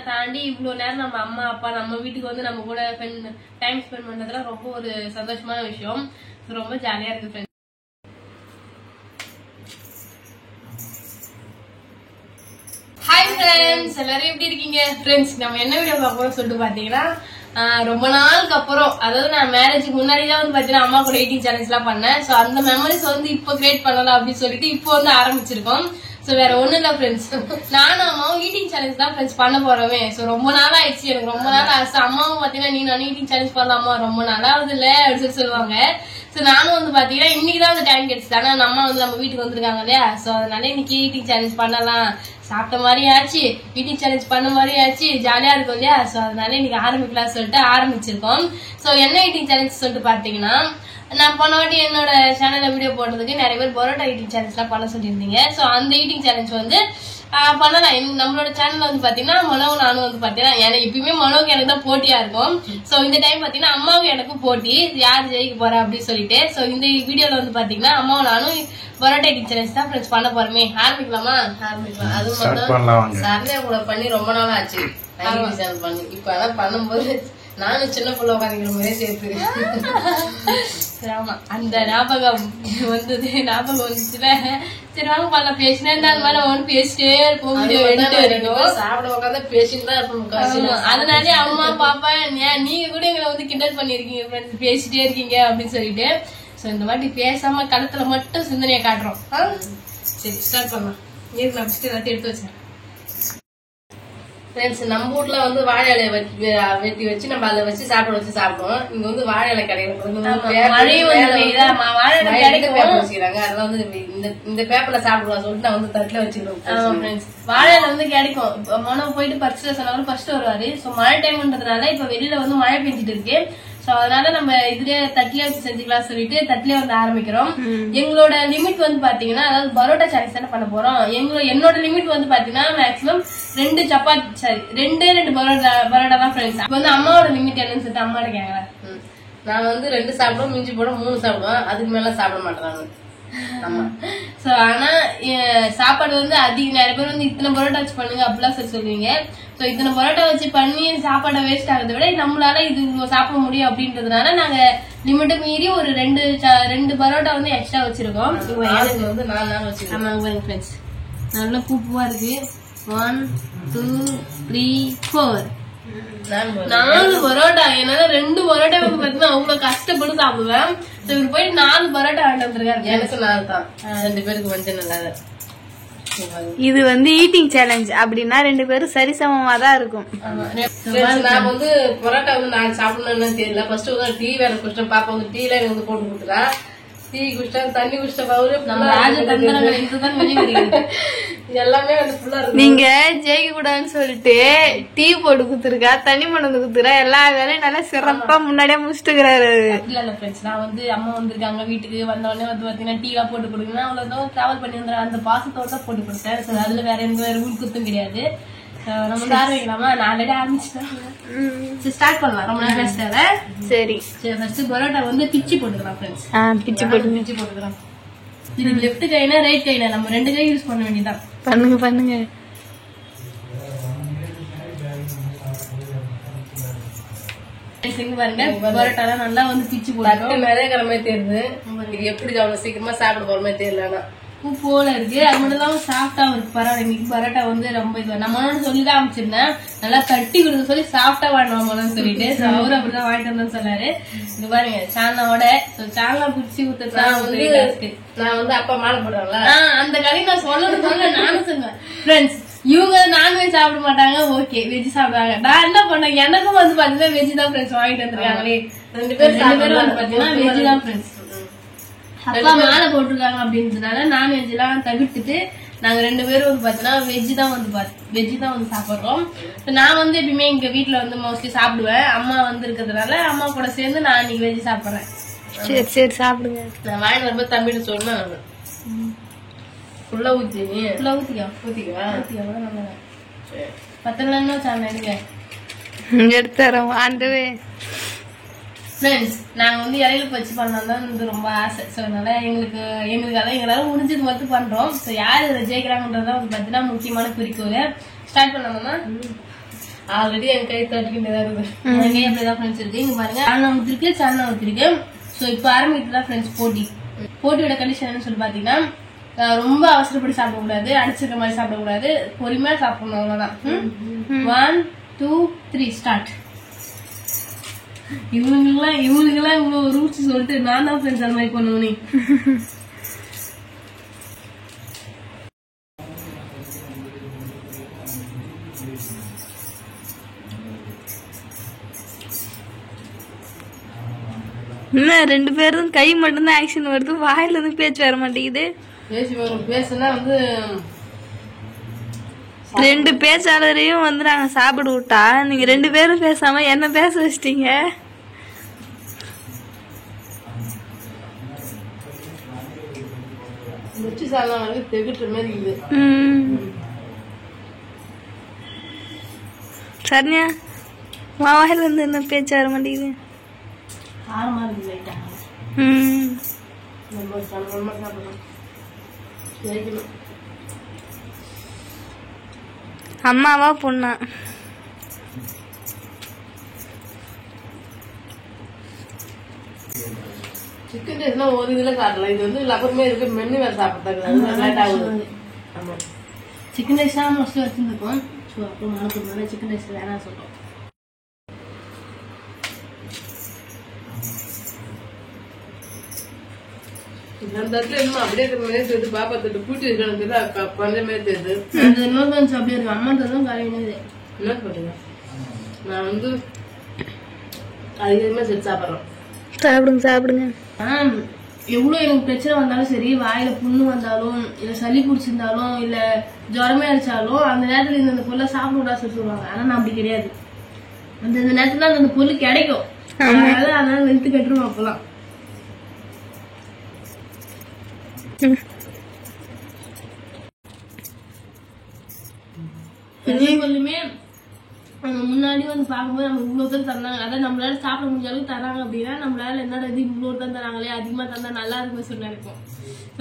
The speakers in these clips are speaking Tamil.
தாண்டி இவ்வளவு நேரம் நம்ம அம்மா அப்பா நம்ம வீட்டுக்கு வந்து நம்ம கூட டைம் ஸ்பெண்ட் பண்றதுல ரொம்ப ஒரு சந்தோஷமான விஷயம். ரொம்ப ஜாலியா இருக்கு ஃப்ரெண்ட்ஸ். ஹாய் ஃப்ரெண்ட்ஸ், எல்லாரும் எப்படி இருக்கீங்க? ஃப்ரெண்ட்ஸ், நம்ம என்ன வீடியோ பார்ப்போம் சொல்லிட்டு பாத்தீங்கன்னா, ரொம்ப நாளுக்கு அப்புறம், அதாவது நான் மேரேஜுக்கு முன்னாடிதான் வந்து பாத்தீங்கன்னா அம்மா கூட ஈட்டிங் சேலஞ்ச் எல்லாம் பண்ணேன். சோ அந்த மெமரிஸ் வந்து இப்ப கிரியேட் பண்ணலாம் அப்படின்னு சொல்லிட்டு இப்போ வந்து ஆரம்பிச்சிருக்கோம். சோ வேற ஒண்ணு இல்ல ஃப்ரெண்ட்ஸ், நானும் அம்மாவும் ஈட்டிங் சேலஞ்ச் தான் ஃப்ரெண்ட்ஸ் பண்ண போறோமே. சோ ரொம்ப நாள் ஆயிடுச்சு, எனக்கு ரொம்ப நாள் ஆச்சு. அம்மாவும் பாத்தீங்கன்னா நீ நான் ஈட்டிங் சேலஞ்ச் பண்ணலாமா, ரொம்ப நாளாவது இல்ல அப்படின்னு சொல்லி சொல்லுவாங்க. சோ நானும் வந்து பாத்தீங்கன்னா இன்னைக்குதான் வந்து டைம் கிடைச்சு. ஆனா அம்மா வந்து நம்ம வீட்டுக்கு வந்திருக்காங்க இல்லையா, சோ அதனால இன்னைக்கு ஈட்டிங் சேலஞ்ச் பண்ணலாம். சாப்பிட்ட மாதிரி ஆச்சு, ஈட்டிங் சேலஞ்ச் பண்ண மாதிரி ஆச்சு, ஜாலியா இருக்கும் இல்லையா. சோ அதனால இன்னைக்கு ஆரம்பிக்கலாம் சொல்லிட்டு ஆரம்பிச்சிருக்கோம். சோ என்ன ஈட்டிங் சேலஞ்ச் சொல்லிட்டு பாத்தீங்கன்னா, நான் போன வாட்டி என்னோட சேனல்ல வீடியோ போடுறதுக்கு நிறைய பேர் பரோட்டா ஈட்டிங் சேலஞ்ச் எல்லாம் பண்ண சொல்லியிருந்தீங்க. சோ அந்த ஈட்டிங் சேலஞ்ச் வந்து பண்ணலாம். நம்மளோட சேனல்ல வந்து பாத்தீங்கன்னா மனோவும் நானும் வந்து பாத்தீங்கன்னா, எனக்கு எப்பயுமே மனோவுக்கு எனக்கு தான் போட்டியா இருக்கும். சோ இந்த டைம் பாத்தீங்கன்னா அம்மாவுக்கு எனக்கும் போட்டி, யார் ஜெயிக்க போறா அப்படின்னு சொல்லிட்டு. சோ இந்த வீடியோல வந்து பாத்தீங்கன்னா அம்மாவும் நானும் பரோட்டா ஈட்டிங் சேலஞ்ச் தான் ஃப்ரெண்ட்ஸ் பண்ண போறோமே. ஆரம்பிக்கலாமா? ஆரம்பிக்கலாம். அது மட்டும் சரதா கூட பண்ணி ரொம்ப நாள் ஆச்சு பண்ணி. இப்ப அதான் பண்ணும்போது நானும் சின்ன பிள்ளை உட்காந்துக்கிற மாதிரியே சேர்த்து. ஆமா, அந்த ஞாபகம் வந்தது, ஞாபகம் வந்துச்சுல. சரி வாங்க பண்ணலாம். பேசினே இருந்தா அது மாதிரி ஒன்று பேசிட்டே இருப்போம். சாப்பிட உட்காந்து பேசிட்டு தான் இருப்போம். அதனாலே அம்மா பாப்பா நீங்க கூட எங்களை வந்து கிண்டல் பண்ணிருக்கீங்க ஃப்ரெண்ட்ஸ், பேசிட்டே இருக்கீங்க அப்படின்னு சொல்லிட்டு. சோ இந்த மாதிரி பேசாம களத்துல மட்டும் சிந்தனையை காட்டுறோம். சரி ஸ்டார்ட் பண்ணலாம். நீங்க நான் எல்லாத்தையும் எடுத்து வச்சேன். ஃப்ரெண்ட்ஸ், நம்ம வீட்ல வந்து வாழை இலையை வெட்டி வச்சு நம்ம அதை வச்சு சாப்பிட வச்சு சாப்பிடுவோம். இங்க வந்து வாழை இலை கிடையாது, அதெல்லாம் வந்து இந்த பேப்பர்ல சாப்பிடுவோம் சொல்லிட்டு நான் வந்து தட்டுல வச்சுக்கிறோம். வாழை இலை வந்து கிடைக்கும். மனம் போயிட்டு பறிச்சுட்டு சொன்னாலும் ஃபர்ஸ்ட் வருவாரு. சோ மழை டைம்ன்றதுனால இப்ப வெளியில வந்து மழை பெஞ்சிட்டு இருக்கு. சோ அதனால நம்ம இதுல தட்டிலே வச்சு செஞ்சுக்கலாம் சொல்லிட்டு தட்டிலே வந்து ஆரம்பிக்கிறோம். எங்களோட லிமிட் வந்து பாத்தீங்கன்னா, அதாவது பரோட்டா சேலஞ்ச் தானே பண்ண போறோம். என்னோட லிமிட் வந்து பாத்தீங்கன்னா மேக்ஸிமம் 2 சப்பாத்தி, சாரி 2 பரோட்டா தான் ஃப்ரெண்ட்ஸ். இப்ப வந்து அம்மாவோட லிமிட் என்னன்னு சொல்லிட்டு அம்மாட்ட கேக்குறேன். நான் வந்து 2 சாப்பிடுவோம், மிஞ்சி போட 3 சாப்பிடுவேன். அதுக்கு மேல சாப்பிட மாட்டேறாங்க. ஆனா சாப்பாடு வந்து அதிக நிறைய பேர் வந்து இத்தனை பரோட்டா வச்சு பண்ணுங்க அப்படிலாம் சொல்லி சொல்லுவீங்க. சோ இத்தனை பரோட்டா வச்சு பண்ணி சாப்பாடை வேஸ்ட் ஆகுறதை விட நம்மளால இது சாப்பிட முடியும் அப்படின்றதுனால நாங்க லிமிட்டை மீறி ஒரு 2 பரோட்டா வந்து எக்ஸ்ட்ரா வச்சிருக்கோம். வந்து 4 நாள் வச்சிருக்கோம். நல்லா பூப்பா இருக்கு. 1 2 3 4 4 பரோட்டா. என்னால 2 பரோட்டா வந்து பாத்தீங்கன்னா அவ்வளவு கஷ்டப்பட்டு சாப்பிடுவேன். இவரு போய் 4 பரோட்டா வாங்கிட்டு வந்திருக்காரு. எனக்கு 4 தான், 2 பேருக்கு கொஞ்சம் நல்லா. இது வந்து ஈட்டிங் சேலஞ்ச் அப்படின்னா 2 பேரும் சரிசமமா தான் இருக்கும். நான் வந்து பரோட்டா வந்து நான் சாப்பிடணும்னு தெரியல. ஃபர்ஸ்ட் வந்து டீ வேற குடிச்சேன். பாப்பா வந்து டீல எனக்கு வந்து போட்டு கொடுத்துறா. டீ குடிச்சா, தண்ணி குடிச்சா, எல்லாமே வந்து ஃபுல்லா இருக்கு. நீங்க ஜெயிக்க கூடாதுன்னு சொல்லிட்டு டீ போட்டு குடுத்துருக்கா, தண்ணி மணந்து குடுத்துறா, எல்லா வேலையும் நல்லா சிறப்பா முன்னாடியே முடிச்சுட்டுக்கிறாரு. இல்ல ஃப்ரெண்ட்ஸ், நான் வந்து அம்மா வந்திருக்காங்க வீட்டுக்கு, வந்த உடனே வந்து பாத்தீங்கன்னா டீ எல்லாம் போட்டு கொடுக்கணும். அவ்வளவுதான் டிராவல் பண்ணி வந்துடுறேன். அந்த பாசத்தோட தான் போட்டு கொடுத்தேன். அதுல வேற எந்த ரூல் குத்தும் கிடையாது. நம்ம வந்து ஆரம்பிக்கலாமா? நான் ஆல்ரெடி ஆரம்பிச்சுட்டேன். ஸ்டார்ட் பண்ணலாம். ரொம்ப நேரம் பேசுறத. சரி ஃபர்ஸ்ட் பரோட்டா வந்து பிச்சு போட்டுக்கலாம் ஃப்ரெண்ட்ஸ். பிச்சு போட்டுக்கலாம். இது லெஃப்ட் கைனா ரைட் கைனா நம்ம 2 கை யூஸ் பண்ண வேண்டியதான். பண்ணுங்க பாருங்க, பரோட்டா நல்லா வந்து பிச்சு போட்டு நிறைய கிழமை தெரியுது. இது எப்படி அவ்வளவு சீக்கிரமா சாப்பிட போற மாதிரி தெரியல. பூ போல இருக்கு. அது மட்டும் இல்லாம சாஃப்டா இருக்கு. பரவாயில்ல. இன்னைக்கு பரோட்டா வந்து ரொம்ப இது நம்ம சொல்லிதான் அமைச்சிருந்தேன், நல்லா தட்டி கொடுக்க சொல்லி சாஃப்டா வாங்கினோம்னு சொல்லிட்டு. அவரு அப்படிதான் வாங்கிட்டு வந்தோம்னு சொன்னாரு. இது பாருங்க சாணாவோட சாணா பிடிச்சி ஊத்துறதா நான் வந்து அப்பா மாலை போடுறாங்களா அந்த கடையை நான் சொல்ல நானும் சொன்னேன். ஃப்ரெண்ட்ஸ், இவங்க நான்வெஜ் சாப்பிட மாட்டாங்க, ஓகே வெஜ் சாப்பிடுவாங்க. நான் என்ன பண்ணேன், எனக்கும் வந்து பாத்தீங்கன்னா வெஜ் தான் ஃப்ரெண்ட்ஸ் வாங்கிட்டு வந்துருக்காங்களே. 2 பேரும் வந்து பாத்தீங்கன்னா வெஜ் தான் ஃப்ரெண்ட்ஸ். அப்பா மாலை போட்டிருக்காங்க அப்படின்றதுனால நான்வெஜ் எல்லாம் தவிர்த்துட்டு நாங்க 2 பேரும் வந்து பாத்தீங்கன்னா வெஜ் தான் வந்து சாப்பிடுறோம். நான் வந்து எப்பயுமே எங்க வீட்டுல வந்து மோஸ்ட்லி சாப்பிடுவேன். அம்மா வந்து இருக்கிறதுனால அம்மா கூட சேர்ந்து நான் இன்னைக்கு வெஜ் சாப்பிடுறேன். சரி சாப்பிடுங்க. நான் வாங்கி வரும்போது தம்பிட்டு சொன்னேன், ஃபுல்லா ஊத்திக்கா நம்ம பத்தலன்னு சாப்பிட எடுங்க எடுத்து தரோம். ஆண்டவே ஃப்ரெண்ட்ஸ், நாங்க வந்து இலையில வச்சு பண்ணலாம் தான் வந்து ரொம்ப ஆசை. ஸோ அதனால எங்களால முடிஞ்சது மட்டும் பண்றோம். ஸோ யார் இதில் ஜெயிக்கிறாங்கன்றதான் வந்து பார்த்தீங்கன்னா முக்கியமான குறிக்கோள். ஸ்டார்ட் பண்ணலாமா? ஆல்ரெடி என் கை தட்டிக்கிட்டே இருக்கு. என் கை அப்படிதான் ஃப்ரெண்ட்ஸ் இருக்கு. இங்க பாருங்க சால்னா ஊத்திருக்கு, சால்னா ஊத்திருக்கு. சோ இப்ப ஆரம்பிக்கலாம் ஃப்ரெண்ட்ஸ் போட்டி. போட்டியோட கண்டிஷன் என்னன்னு சொல்லி பாத்தீங்கன்னா, ரொம்ப அவசரப்படி சாப்பிடக்கூடாது, அடிச்சிருக்க மாதிரி சாப்பிடக்கூடாது, பொறுமையா சாப்பிடணும். அவ்வளவுதான். 1 2 3 ஸ்டார்ட். இவங்களுக்கெல்லாம் இவ்வளவு ரூல்ஸ் சொல்லிட்டு நான் தான் ஃப்ரெண்ட்ஸ் அந்த மாதிரி பண்ணுவேன். இன்னும் 2 பேரும் கை மட்டும்தான் ஆக்ஷன் வருது, வாயில இருந்து பேச்சு வர மாட்டேங்குது. பேசுனா வந்து 2 பேச்சாளரையும் வந்து நாங்க சாப்பிட விட்டா நீங்க 2 பேரும் பேசாம என்ன பேச வச்சிட்டீங்க. வச்சு சாப்பிடலாம் வந்து தெகிட்டுற மாதிரி இருக்குது. சரியா வாயில இருந்து என்ன பேச்சு வர மாட்டேங்குது. காரமா இருக்கு லைட்டா. நம்ம சாப்பிடணும். அம்மாவா பொண்ணா? சிக்கன் ரைஸ்னா ஒரு இதுல காட்டலாம். இது வந்து அப்புறமே இருக்கு மென்னு வேற சாப்பிட்டாங்க. சிக்கன் ரைஸ் தான் மோஸ்ட்லி வச்சிருந்துருக்கோம். ஸோ அப்புறம் மனக்கு சிக்கன் ரைஸ் வேணாம் சொல்றோம். அந்த இடத்துல இன்னும் அப்படியே தெரியுது. பாப்பா தட்டு பூட்டி இருக்கிறது கொஞ்சமே தெரியுது. அது இன்னொரு அப்படியே இருக்கு. அம்மா தான் காலையில என்ன பண்ணுங்க. நான் வந்து அதிகமா செஞ்சு சாப்பிட்றேன். சாப்பிடுங்க. எவ்வளவு எனக்கு பிரச்சனை வந்தாலும் சரி, வாயில புண்ணு வந்தாலும் இல்ல சளி பிடிச்சிருந்தாலும் இல்ல ஜுரமே அடிச்சாலும் அந்த நேரத்துல இந்த பொருளை சாப்பிட கூடாது சொல்லுவாங்க. ஆனா நான் அப்படி கிடையாது. அந்த நேரத்துல அந்த பொருள் கிடைக்கும். அதனால வெளுத்து கட்டுருவோம். அப்பெல்லாம் பொருளுமே முன்னாடி வந்து பாக்கும்போது நம்ம இவ்வளவு தான் தந்தாங்க, அதான் நம்மளால சாப்பிட முடிஞ்ச அளவுக்கு தராங்க அப்படின்னா நம்மளால என்னடா இது இவ்வளவு தான் தராங்களே, அதிகமா தந்தா நல்லா இருக்குன்னு சொல்லி நினைப்போம்.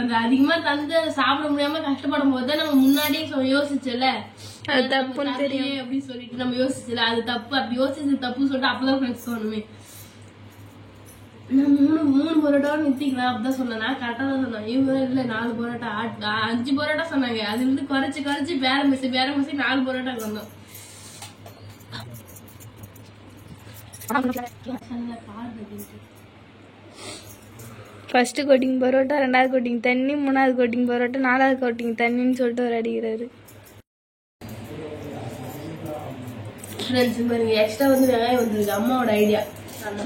அந்த அதிகமா தந்து சாப்பிட முடியாம கஷ்டப்படும் போது நம்ம முன்னாடியே யோசிச்சல அது தப்புன்னு தெரியும் அப்படின்னு சொல்லிட்டு நம்ம யோசிச்சல அது தப்பு. அப்படி யோசிச்சது தப்புன்னு சொல்லிட்டு அப்பதான் ஃப்ரெண்ட்ஸ் தோணுமே. நான் மூணு பரோட்டா நிறுத்திக்கலாம் அப்படிதான் சொன்னா கரெக்டா தான் சொன்னாங்க. இவங்க இல்ல 4 பரோட்டா 5 பரோட்டா சொன்னாங்க. அதுல இருந்து குறைச்சு பேரம் பேசி 4 பரோட்டா வந்தோம். ஃபர்ஸ்ட் கோட்டிங் பரோட்டா, 2வது கோட்டிங் தண்ணி, 3வது கோட்டிங் பரோட்டா, 4வது கோட்டிங் தண்ணின்னு சொல்லிட்டு ஒரு அடிக்கிறாரு. எக்ஸ்ட்ரா வந்து வெங்காயம் வந்துருக்கு. அம்மாவோட ஐடியா.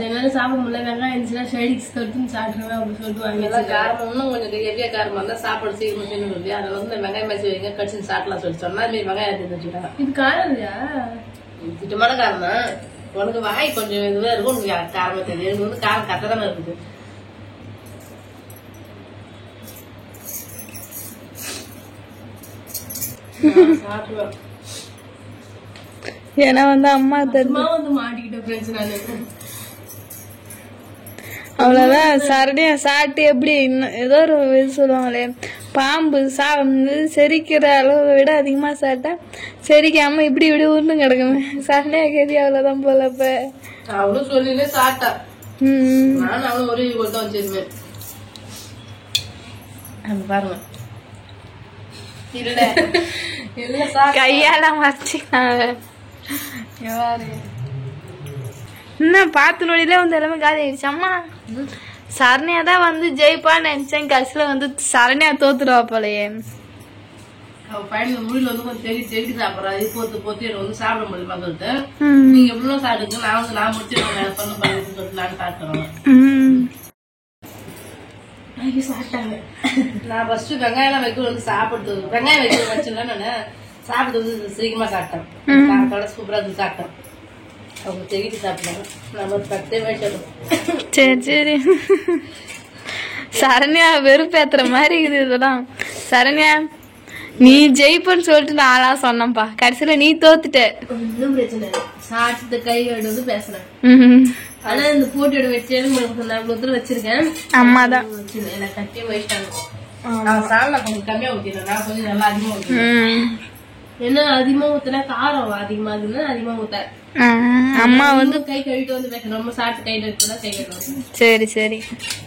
என்னால சாப்பிட முடியல, வெங்காயம் இருந்துச்சுன்னா ஷைடிக்ஸ் தொட்டுன்னு சாப்பிடுவேன் அப்படின்னு சொல்லிட்டு வாங்கி. காரம் இன்னும் கொஞ்சம் ஹெவியா காரமா இருந்தா சாப்பாடு சீக்கிரம் செய்யணும் சொல்லி அதனால வந்து வெங்காயம் மேய்ச்சி வைங்க கடிச்சு சாப்பிடலாம் சொல்லி சொன்னா வெங்காயம் எடுத்து வச்சுட்டாங்க. இது காரம் இல்லையா? திட்டமான காரம் தான். உனக்கு வாய் கொஞ்சம் இதுவா இருக்கும், உனக்கு காரமா தெரியும். எனக்கு வந்து காரம் கத்ததானே இருக்குது. சாப்பிடுவேன். ஏன்னா வந்து அம்மா வந்து மாட்டிக்கிட்ட ஃப்ரெண்ட்ஸ் நானு. அவ்வளவுதான். சரடியா சாப்பிட்டு எப்படி ஏதோ ஒரு இது சொல்லுவாங்களே, பாம்பு செரிக்கிற அளவை விட அதிகமா சாப்பிட்டா செரிக்காம இப்படி உருண்டு கிடக்குமே. சரடியா கேதி அவ்வளவுதான் போல. இப்ப அவளும் சொல்லிலே சாப்பிட்டா. நானும் அவளும் ஒரே கொடுத்தா வச்சிருந்தேன். பாருங்க இல்ல கையால மறைச்சிக்காங்க. இன்னும் பார்த்து நொடியில வந்து எல்லாமே காலி ஆயிடுச்சு. அம்மா சரண்யா தான் வந்து ஜெயிப்பான்னு நினைச்சேன், கடைசியில வந்து சரண்யா தோத்துருவா போலயே. அவ பையனுக்கு முடியல வந்து கொஞ்சம் தெரி சாப்பிட்றா. இது போத்து எனக்கு வந்து சாப்பிட முடியுமா சொல்லிட்டு நீங்க எவ்வளவு சாப்பிடுங்க, நான் முடிச்சு சொல்லிட்டு நான் சாப்பிட்டுறேன். சாப்பிட்டாங்க. நான் ஃபர்ஸ்ட் வெங்காயம் வைக்க வந்து சாப்பிட்டு வெங்காயம் வைக்க வச்சுல நானு சாப்பிட்டு வந்து சீக்கிரமா சாப்பிட்டேன். சூப்பரா இருந்து சாப்பிட்டேன். அவங்க தெகிட்டு சாப்பிட்டாங்க. நம்ம 10 வயசு. சரி சரண்யா வெறுப்பேத்துற மாதிரி இருக்குது இதெல்லாம். சரண்யா நீ ஜெயிப்பன்னு சொல்லிட்டு நானா சொன்னப்பா, கடைசியில நீ தோத்துட்ட. ஒன்னும் பிரச்சனை இல்லை. சாப்பிட்டு கை வந்து பேசுறேன். ஆனா இந்த போட்டியோட வச்சு வச்சிருக்கேன். அம்மாதான் கட்டியே வச்சிட்டாங்க. நான் சால்னா கொஞ்சம் கம்மியா ஊத்திடுறேன். நான் கொஞ்சம் நல்லா அதிகமா ஊத்திடுறேன். என்ன அதிகமா ஊத்துனா காரம் அதிகமா இருக்குன்னு அதிகமா ஊத்த. அம்மா வந்து கை கழுவிட்டு வந்து பேசணும். ரொம்ப சாப்பிட்டு கையில இருக்குதான் கை கழுவணும். சரி சரி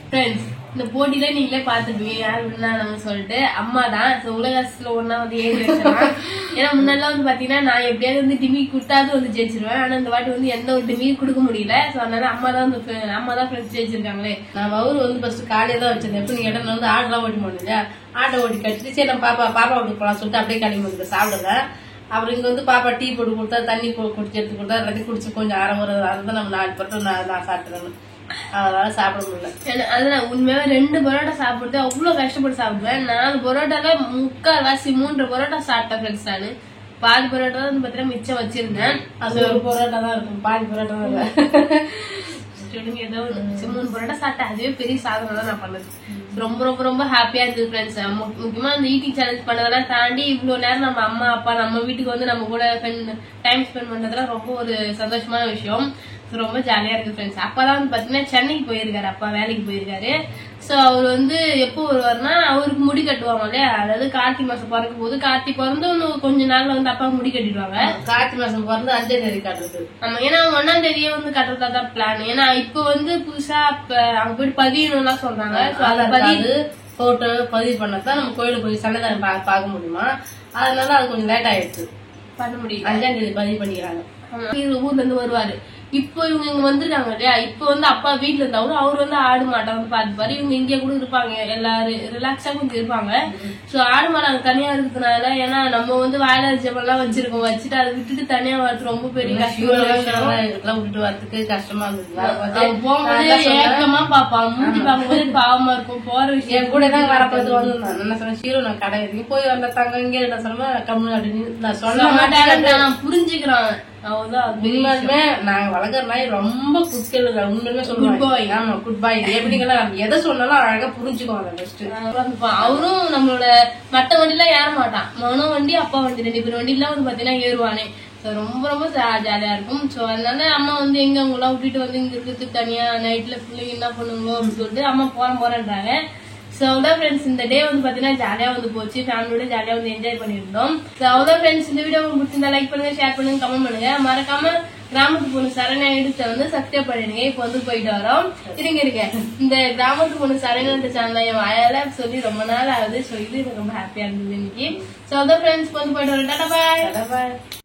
ஃப்ரெண்ட்ஸ், இந்த போட்டியில நீங்களே பாத்துருப்பீங்க யார் வின்னான்னு சொல்லிட்டு. அம்மா தான் உலகத்துல ஒன்னா வந்து ஏறி வச்சிடலாம். ஏன்னா முன்னெல்லாம் வந்து பாத்தீங்கன்னா நான் எப்படியாவது வந்து டிமி கொடுத்தாது வந்து ஜெயிச்சிருவேன். ஆனா இந்த வாட்டி வந்து எந்த ஒரு டிமி கொடுக்க முடியல. சோ அதனால அம்மா தான் ஃப்ரெண்ட்ஸ் ஜெயிச்சிருக்காங்களே. நான் அவரு வந்து ஃபர்ஸ்ட் காலையில தான் வச்சிருந்தேன். எப்படி நீங்க இடம் வந்து ஆட்டெல்லாம் ஓட்டி போனீங்க, ஆட்டை ஓட்டி கட்டிட்டு சரி நம்ம பாப்பா ஓட்டி போலாம் சொல்லிட்டு அப்படியே கிளம்பி வந்து சாப்பிடுறேன். அப்புறம் இங்க வந்து பாப்பா டீ போட்டு கொடுத்தா, தண்ணி குடிச்சு எடுத்து கொடுத்தா, எல்லாத்தையும் குடிச்சு கொஞ்சம் ஆரம் வரும். அதுதான் நம்ம 4 பட்டம் நான் சாப்பிட்டுறேன். அதனால சாப்பிட முடியல. அதுதான் உண்மையாவே 2 பரோட்டா சாப்பிடுறது அவ்வளவு கஷ்டப்பட்டு சாப்பிடுவேன். 4 பரோட்டால 3 பரோட்டா சாப்பிட்டேன் ஃப்ரெண்ட்ஸ். நானு பாதி பரோட்டா தான் வந்து பாத்தீங்கன்னா மிச்சம் வச்சிருந்தேன். அது ஒரு பரோட்டா தான் இருக்கும், பாதி பரோட்டா தான் இல்ல. ஏதோ 3 பரோட்டா சாப்பிட்டேன். அதுவே பெரிய சாதனை தான் நான் பண்ணது. ரொம்ப ரொம்ப ரொம்ப ஹாப்பியா இருந்தது ஃப்ரெண்ட்ஸ். முக்கியமா இந்த ஈட்டிங் சேலஞ்ச் பண்ணதெல்லாம் தாண்டி இவ்வளவு நேரம் நம்ம அம்மா அப்பா நம்ம வீட்டுக்கு வந்து நம்ம கூட டைம் ஸ்பெண்ட் பண்றதுலாம் ரொம்ப ஒரு சந்தோஷமான விஷயம். ரொம்ப ஜாலியா இருக்கு ஃப்ரெண்ட்ஸ். அப்பதான் வந்து பாத்தீங்கன்னா சென்னைக்கு போயிருக்காரு, அப்பா வேலைக்கு போயிருக்காரு. சோ அவர் வந்து எப்போ வருவாருன்னா அவருக்கு முடி கட்டுவாங்க இல்லையா, அதாவது கார்த்திகை மாசம் பிறக்கும் போது, கார்த்திகை பிறந்து கொஞ்ச நாள்ல வந்து அப்பா முடி கட்டிடுவாங்க. கார்த்திகை மாசம் பிறந்து 5ஆம் தேதி கட்டுறது. ஆமா, ஏன்னா 1ஆம் தேதியே வந்து கட்டுறதா தான் பிளான். ஏன்னா இப்ப வந்து புதுசா அங்க போயிட்டு பதியணும்லாம் சொல்றாங்க. போட்டோ பதிவு பண்ணதான் நம்ம கோயிலுக்கு போய் சன்னதானம் பார்க்க முடியுமா, அதனால அது கொஞ்சம் லேட் ஆயிடுச்சு, பண்ண முடியும். 5ஆம் தேதி பதிவு பண்ணிக்கிறாங்க. ஊர்ல இருந்து வருவாரு. இப்போ இவங்க இங்க வந்திருக்காங்க இல்லையா, இப்ப வந்து அப்பா வீட்டுல இருந்தாலும் அவர் வந்து ஆடு மாட்டை வந்து பாத்துப்பாரு. இவங்க இங்க கூட இருப்பாங்க, எல்லாரும் ரிலாக்ஸா கொஞ்சம் இருப்பாங்க. சோ ஆடு மாடு அங்க தனியா இருக்கிறதுனால, ஏன்னா நம்ம வந்து வாயிலா ஜெபெல்லாம் வச்சிருக்கோம், வச்சுட்டு அதை விட்டுட்டு தனியா வரது ரொம்ப பெரிய கஷ்டம். விட்டுட்டு வரதுக்கு கஷ்டமா இருந்தது. போகும்போது ஏக்கமா பாப்பான், மூஞ்சி பார்க்கும்போது பாவமா இருக்கும். போற விஷயம் கூட தான் வரப்போது வந்து என்ன சொன்ன சீரோ நான் கடை இருக்கு போய் வரல தாங்க இங்க என்ன சொன்ன கம்மி அப்படின்னு நான் சொல்ல மாட்டேன். நான் புரிஞ்சுக்கிறேன். நாங்க வளர்க்குற நாய் ரொம்ப குட்கள் உண்மையுமே சொல்லுவாங்க. ஆமா குட் பாய் எப்படிங்களா எதை சொன்னாலும் அழகா புரிஞ்சுக்குவாங்க. அவரும் நம்மளோட மத்த வண்டிலாம் ஏற மாட்டான். மனோ வண்டி அப்பா வண்டி 2 பேர் வண்டிலாம் வந்து பாத்தீங்கன்னா ஏறுவானே. ரொம்ப ரொம்ப ஜாலியா இருக்கும். சோ அதனால அம்மா வந்து எங்க அவங்க எல்லாம் விட்டுட்டு வந்து இங்க இருக்கிறதுக்கு தனியா நைட்ல பிள்ளைங்க என்ன பண்ணுங்களோ அப்படின்னு சொல்லிட்டு அம்மா போறேன்றாங்க. சோ அவ்வளவு ஃப்ரெண்ட்ஸ், இந்த டே வந்து பாத்தீங்கன்னா ஜாலியா வந்து போச்சு. ஃபேமிலியோட ஜாலியா வந்து என்ஜாய் பண்ணிருந்தோம். சோ அவ்வளவு ஃப்ரெண்ட்ஸ், இந்த வீடியோ உங்களுக்கு பிடிச்சிருந்தா லைக் பண்ணுங்க, ஷேர் பண்ணுங்க, கமெண்ட் பண்ணுங்க. மறக்காம கிராமத்து பொண்ணு சரண்யா எடுத்து வந்து சப்ஸ்கிரைப் பண்ணிடுங்க. இப்ப வந்து போயிட்டு வரோம். இருங்க இந்த கிராமத்து பொண்ணு சரண்யா சேனல் என் வாயால சொல்லி ரொம்ப நாள் ஆகுது. சோ இது எனக்கு ரொம்ப ஹாப்பியா இருந்தது இன்னைக்கு. சோ அவ்வளவு ஃப்ரெண்ட்ஸ் வந்து போயிட்டு வரோம். டாடா பாய்.